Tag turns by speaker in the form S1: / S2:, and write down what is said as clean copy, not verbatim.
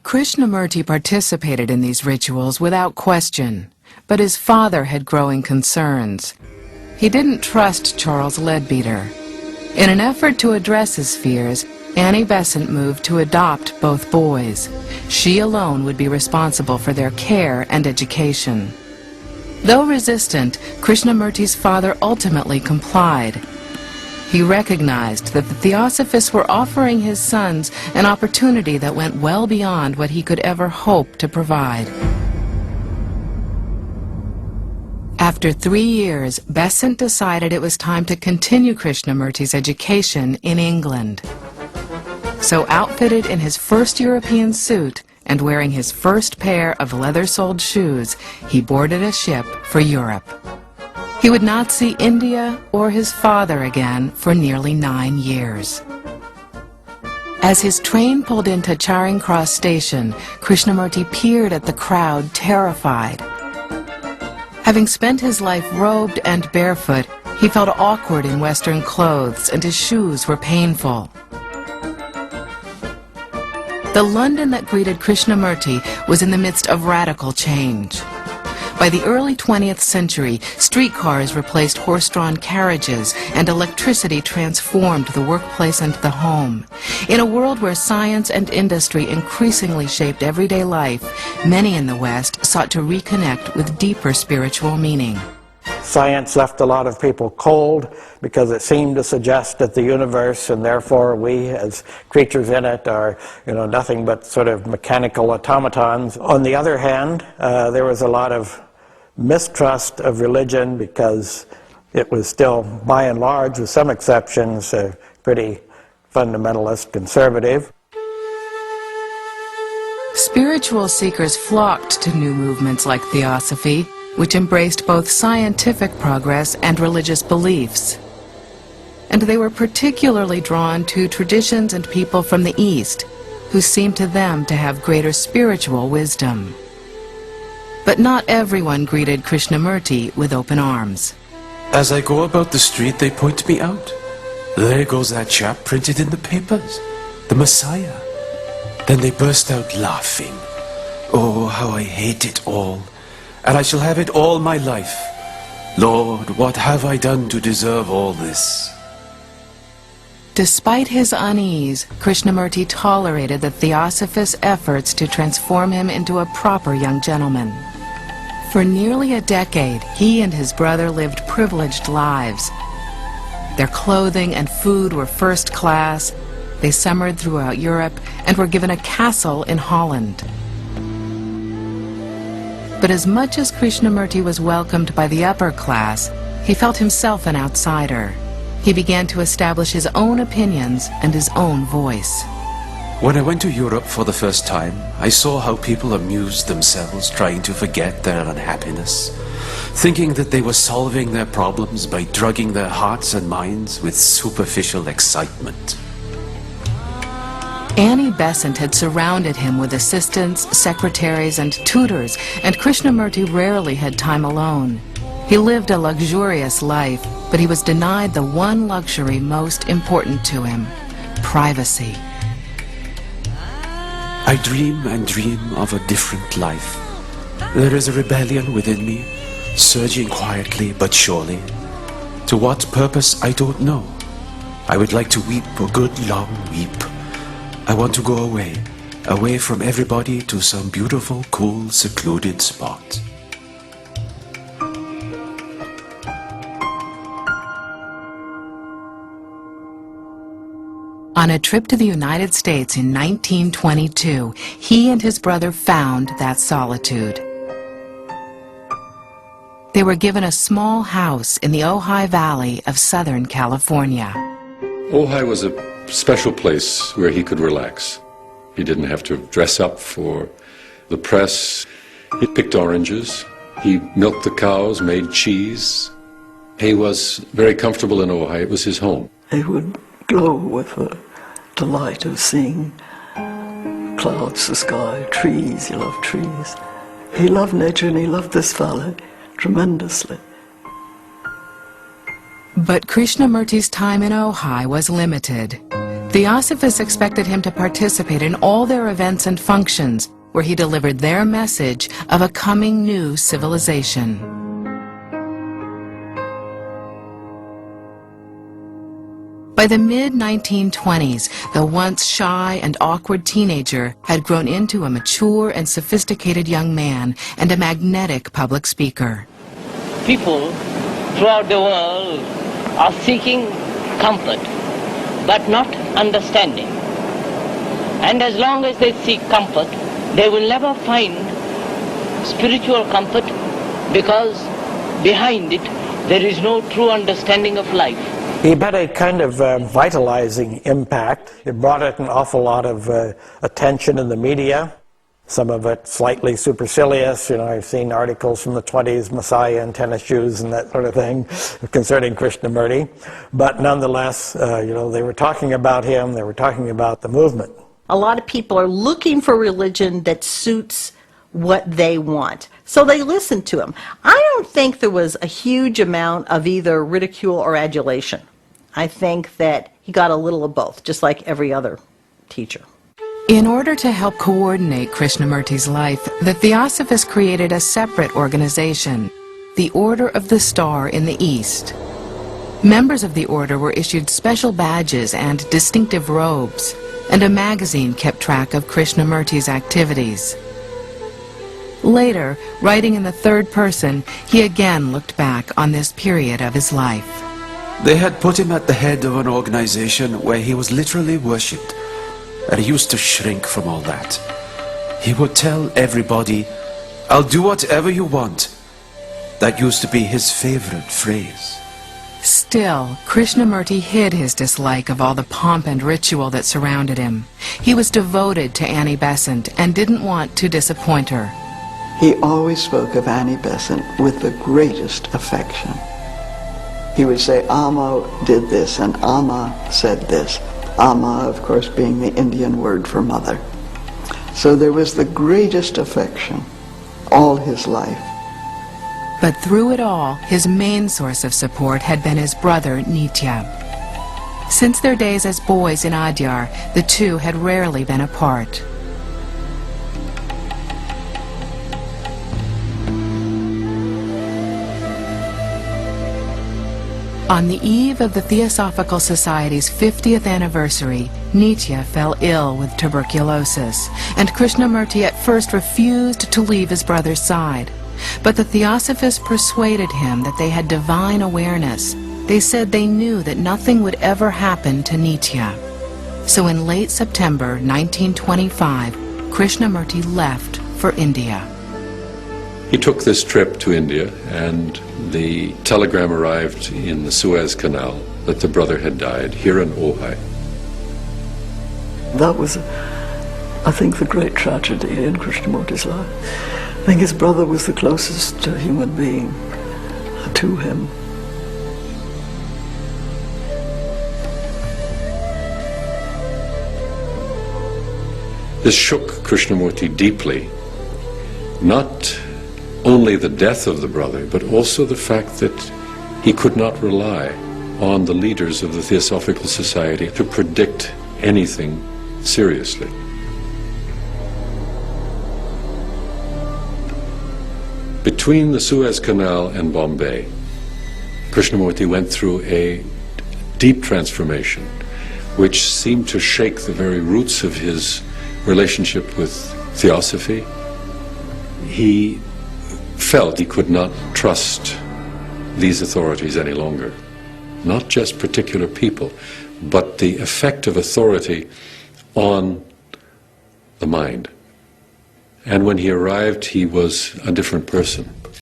S1: Krishnamurti participated in these rituals without question, but his father had growing concerns. He didn't trust Charles Leadbeater. In an effort to address his fears, Annie Besant moved to adopt both boys. She alone would be responsible for their care and education. Though resistant, Krishnamurti's father ultimately complied. He recognized that the Theosophists were offering his sons an opportunity that went well beyond what he could ever hope to provide. After 3 years, Besant decided it was time to continue Krishnamurti's education in England. So outfitted in his first European suit and wearing his first pair of leather-soled shoes, he boarded a ship for Europe. He would not see India or his father again for nearly 9 years. As his train pulled into Charing Cross Station, Krishnamurti peered at the crowd, terrified. Having spent his life robed and barefoot, he felt awkward in Western clothes and his shoes were painful. The London that greeted Krishnamurti was in the midst of radical change. By the early 20th century, streetcars replaced horse-drawn carriages and electricity transformed the workplace and the home. In a world where science and industry increasingly shaped everyday life, many in the West sought to reconnect with deeper spiritual meaning.
S2: Science left a lot of people cold because it seemed to suggest that the universe and therefore we as creatures in it are, nothing but sort of mechanical automatons. On the other hand, there was a lot of mistrust of religion because it was still, by and large, with some exceptions, pretty fundamentalist conservative.
S1: Spiritual seekers flocked to new movements like Theosophy, which embraced both scientific progress and religious beliefs. And they were particularly drawn to traditions and people from the East, who seemed to them to have greater spiritual wisdom. But not everyone greeted Krishnamurti with open arms.
S3: As I go about the street, they point me out. There goes that chap printed in the papers, the Messiah. Then they burst out laughing. Oh, how I hate it all. And I shall have it all my life. Lord, what have I done to deserve all this?
S1: Despite his unease, Krishnamurti tolerated the Theosophist's efforts to transform him into a proper young gentleman. For nearly a decade, he and his brother lived privileged lives. Their clothing and food were first class. They summered throughout Europe and were given a castle in Holland. But as much as Krishnamurti was welcomed by the upper class, he felt himself an outsider. He began to establish his own opinions and his own voice.
S3: When I went to Europe for the first time, I saw how people amused themselves trying to forget their unhappiness, thinking that they were solving their problems by drugging their hearts and minds with superficial excitement.
S1: Annie Besant had surrounded him with assistants, secretaries, and tutors, and Krishnamurti rarely had time alone. He lived a luxurious life, but he was denied the one luxury most important to him: privacy.
S3: I dream and dream of a different life. There is a rebellion within me, surging quietly but surely. To what purpose, I don't know. I would like to weep a good long weep. I want to go away from everybody to some beautiful, cool, secluded spot.
S1: On a trip to the United States in 1922, he and his brother found that solitude. They were given a small house in the Ojai Valley of Southern California.
S4: Ojai was a special place where he could relax. He didn't have to dress up for the press. He picked oranges. He milked the cows, made cheese. He was very comfortable in Ojai. It was his home.
S5: He would glow with the delight of seeing clouds, the sky, trees. He loved trees. He loved nature and he loved this valley tremendously.
S1: But Krishnamurti's time in Ojai was limited. Theosophists expected him to participate in all their events and functions, where he delivered their message of a coming new civilization. By the mid-1920s, the once shy and awkward teenager had grown into a mature and sophisticated young man and a magnetic public speaker.
S6: People throughout the world are seeking comfort, but not understanding. And as long as they seek comfort, they will never find spiritual comfort, because behind it there is no true understanding of life.
S2: He had a kind of vitalizing impact. It brought it an awful lot of attention in the media, some of it slightly supercilious. You know, I've seen articles from the 20s, Messiah in tennis shoes and that sort of thing, concerning Krishnamurti. But nonetheless, you know, they were talking about him, they were talking about the movement.
S7: A lot of people are looking for religion that suits what they want. So they listen to him. I don't think there was a huge amount of either ridicule or adulation. I think that he got a little of both, just like every other teacher.
S1: In order to help coordinate Krishnamurti's life, the Theosophists created a separate organization, the Order of the Star in the East. Members of the order were issued special badges and distinctive robes, and a magazine kept track of Krishnamurti's activities. Later, writing in the third person, he again looked back on this period of his life.
S3: They had put him at the head of an organization where he was literally worshipped, and he used to shrink from all that. He would tell everybody, "I'll do whatever you want." That used to be his favorite phrase.
S1: Still, Krishnamurti hid his dislike of all the pomp and ritual that surrounded him. He was devoted to Annie Besant and didn't want to disappoint her.
S5: He always spoke of Annie Besant with the greatest affection. He would say, Amma did this and Amma said this. Amma, of course, being the Indian word for mother. So there was the greatest affection all his life.
S1: But through it all, his main source of support had been his brother, Nitya. Since their days as boys in Adyar, the two had rarely been apart. On the eve of the Theosophical Society's 50th anniversary, Nitya fell ill with tuberculosis, and Krishnamurti at first refused to leave his brother's side. But the Theosophists persuaded him that they had divine awareness. They said they knew that nothing would ever happen to Nitya. So in late September 1925, Krishnamurti left for India.
S4: He took this trip to India, and the telegram arrived in the Suez Canal that the brother had died here in Ojai.
S5: That was, I think, the great tragedy in Krishnamurti's life. I think his brother was the closest human being to him.
S4: This shook Krishnamurti deeply, not only the death of the brother, but also the fact that he could not rely on the leaders of the Theosophical Society to predict anything seriously. Between the Suez Canal and Bombay, Krishnamurti went through a deep transformation, which seemed to shake the very roots of his relationship with Theosophy. He felt he could not trust these authorities any longer. Not just particular people, but the effect of authority on the mind. And when he arrived, he was a different person.